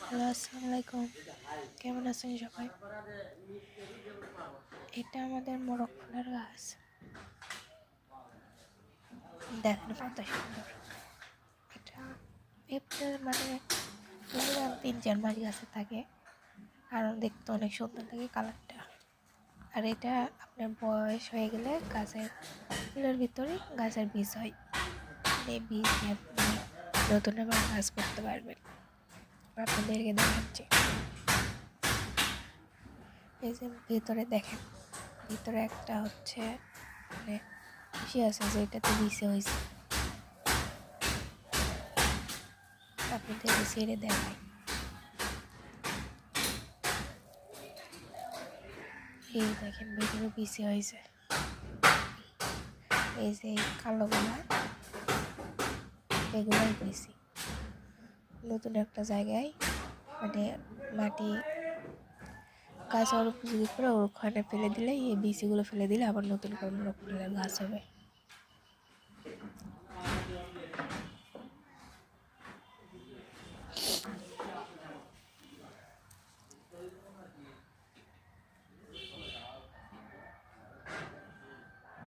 Hello, আসসালামু আলাইকুম। কেমন আছেন সবাই? এটা আমাদের মোরগ ফুলের গাছ। দেখেন কত সুন্দর। এটা এপ্রিল মানে মিনিমাম 3-4 মাস গাছে থাকে। আর দেখতে অনেক সুন্দর লাগে কালারটা। আর এটা আপনার বয়স হয়ে গেলে গাছের ফুলের ভিতরে গাছের বীজ হয়। এই বীজ দিয়ে আপনি নতুন আবার গাছ করতে পারবেন। আপনাদেরকে দেখাচ্ছি। এই যে ভিতরে দেখেন, ভিতরে একটা হচ্ছে মানে বেশি আছে যে এটাতে বিষে হয়েছে। আপনাদের ছেড়ে দেখায়। এই দেখেন ভিতরে বিষে হয়েছে। এই যে কালোগুলা এগুলাই বেশি নতুন একটা জায়গায় মানে মাটি গাছ আর উপযোগী করে ওখানে ফেলে দিলে এই বীজগুলো ফেলে দিলে আবার নতুন করে মোরগ ফুলের গাছ হবে।